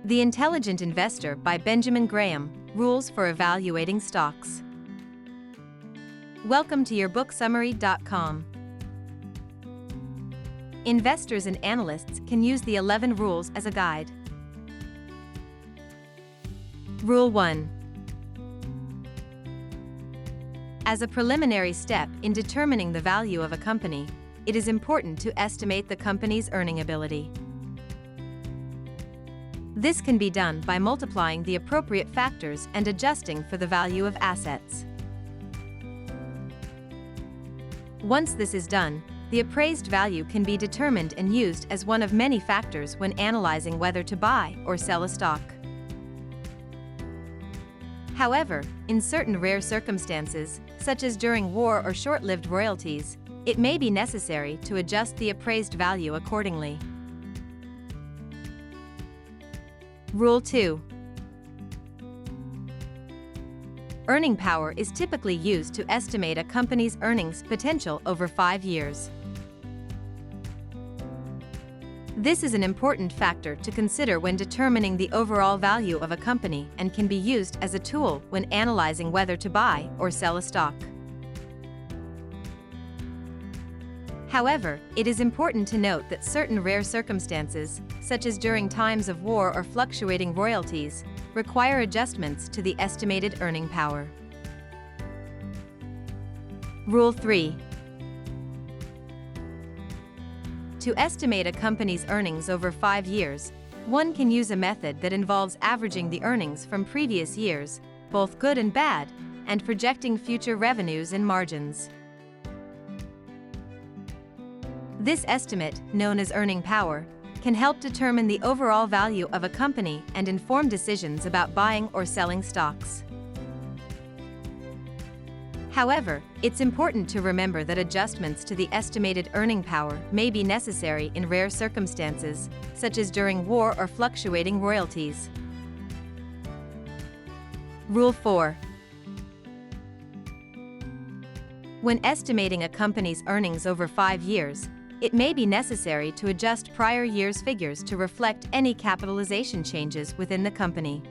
The Intelligent Investor by Benjamin Graham, Rules for Evaluating Stocks. Welcome to YourBookSummary.com. Investors and analysts can use the 11 rules as a guide. Rule 1. As a preliminary step in determining the value of a company, it is important to estimate the company's earning ability. This can be done by multiplying the appropriate factors and adjusting for the value of assets. Once this is done, the appraised value can be determined and used as one of many factors when analyzing whether to buy or sell a stock. However, in certain rare circumstances, such as during war or short-lived royalties, it may be necessary to adjust the appraised value accordingly. Rule 2. Earning power is typically used to estimate a company's earnings potential over 5 years. This is an important factor to consider when determining the overall value of a company and can be used as a tool when analyzing whether to buy or sell a stock. However, it is important to note that certain rare circumstances, such as during times of war or fluctuating royalties, require adjustments to the estimated earning power. Rule 3. To estimate a company's earnings over 5 years, one can use a method that involves averaging the earnings from previous years, both good and bad, and projecting future revenues and margins. This estimate, known as earning power, can help determine the overall value of a company and inform decisions about buying or selling stocks. However, it's important to remember that adjustments to the estimated earning power may be necessary in rare circumstances, such as during war or fluctuating royalties. Rule 4. When estimating a company's earnings over 5 years, it may be necessary to adjust prior year's figures to reflect any capitalization changes within the company.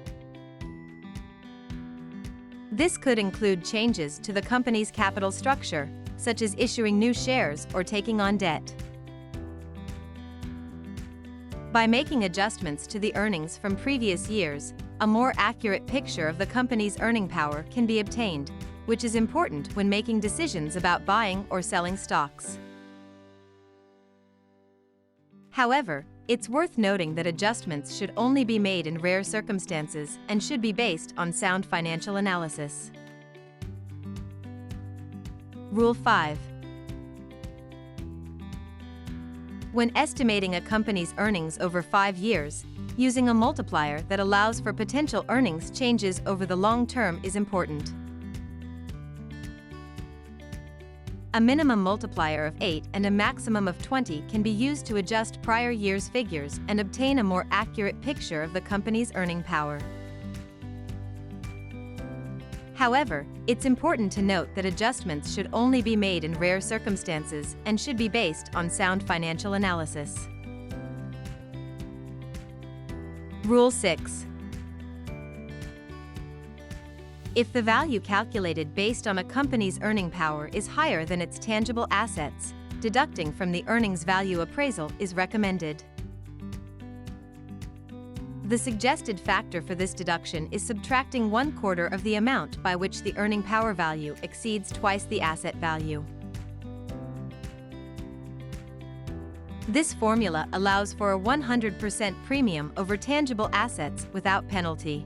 This could include changes to the company's capital structure, such as issuing new shares or taking on debt. By making adjustments to the earnings from previous years, a more accurate picture of the company's earning power can be obtained, which is important when making decisions about buying or selling stocks. However, it's worth noting that adjustments should only be made in rare circumstances and should be based on sound financial analysis. Rule 5. When estimating a company's earnings over 5 years, using a multiplier that allows for potential earnings changes over the long term is important. A minimum multiplier of 8 and a maximum of 20 can be used to adjust prior year's figures and obtain a more accurate picture of the company's earning power. However, it's important to note that adjustments should only be made in rare circumstances and should be based on sound financial analysis. Rule 6. If the value calculated based on a company's earning power is higher than its tangible assets, deducting from the earnings value appraisal is recommended. The suggested factor for this deduction is subtracting 1/4 of the amount by which the earning power value exceeds twice the asset value. This formula allows for a 100% premium over tangible assets without penalty.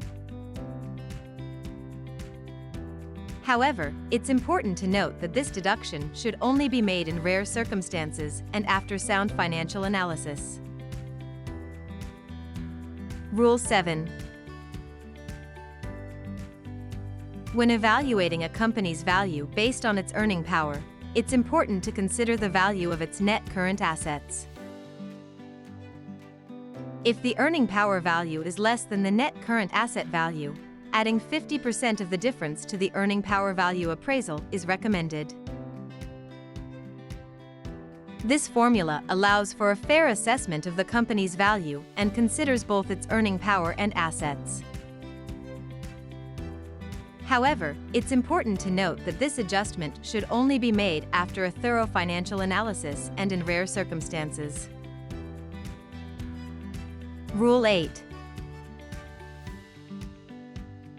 However, it's important to note that this deduction should only be made in rare circumstances and after sound financial analysis. Rule 7. When evaluating a company's value based on its earning power, it's important to consider the value of its net current assets. If the earning power value is less than the net current asset value, adding 50% of the difference to the earning power value appraisal is recommended. This formula allows for a fair assessment of the company's value and considers both its earning power and assets. However, it's important to note that this adjustment should only be made after a thorough financial analysis and in rare circumstances. Rule 8.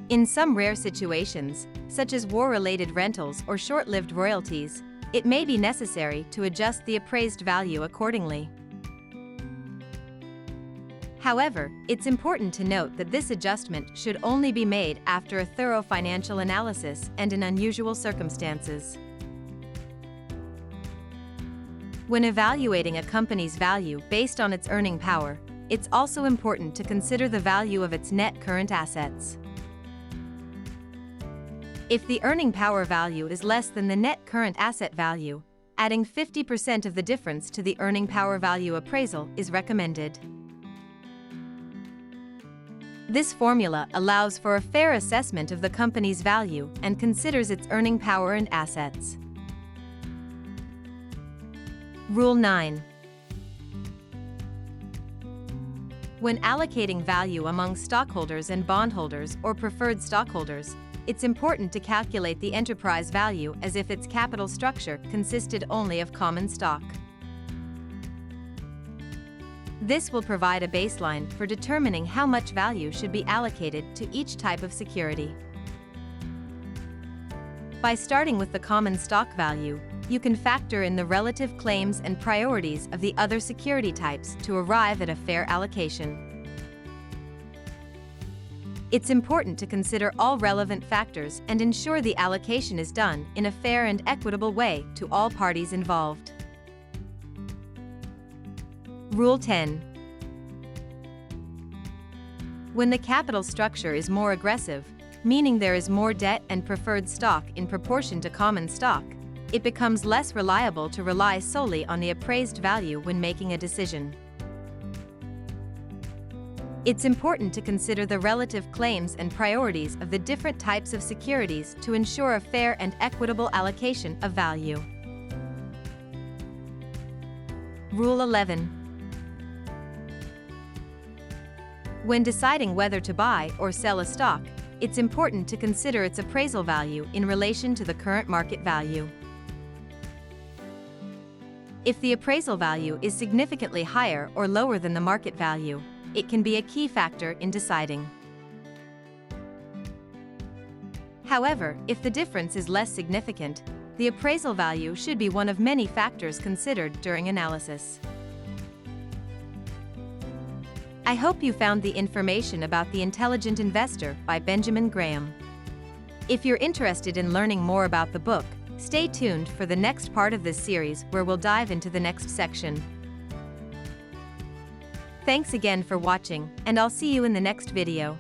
In some rare situations, such as war-related rentals or short-lived royalties, it may be necessary to adjust the appraised value accordingly. However, it's important to note that this adjustment should only be made after a thorough financial analysis and in unusual circumstances. When evaluating a company's value based on its earning power, it's also important to consider the value of its net current assets. If the earning power value is less than the net current asset value, adding 50% of the difference to the earning power value appraisal is recommended. This formula allows for a fair assessment of the company's value and considers its earning power and assets. Rule 9. When allocating value among stockholders and bondholders or preferred stockholders, it's important to calculate the enterprise value as if its capital structure consisted only of common stock. This will provide a baseline for determining how much value should be allocated to each type of security. By starting with the common stock value, you can factor in the relative claims and priorities of the other security types to arrive at a fair allocation. It's important to consider all relevant factors and ensure the allocation is done in a fair and equitable way to all parties involved. Rule 10. When the capital structure is more aggressive, meaning there is more debt and preferred stock in proportion to common stock, it becomes less reliable to rely solely on the appraised value when making a decision. It's important to consider the relative claims and priorities of the different types of securities to ensure a fair and equitable allocation of value. Rule 11. When deciding whether to buy or sell a stock, it's important to consider its appraisal value in relation to the current market value. If the appraisal value is significantly higher or lower than the market value, it can be a key factor in deciding. However, if the difference is less significant, the appraisal value should be one of many factors considered during analysis. I hope you found the information about The Intelligent Investor by Benjamin Graham. If you're interested in learning more about the book, stay tuned for the next part of this series where we'll dive into the next section. Thanks again for watching, and I'll see you in the next video.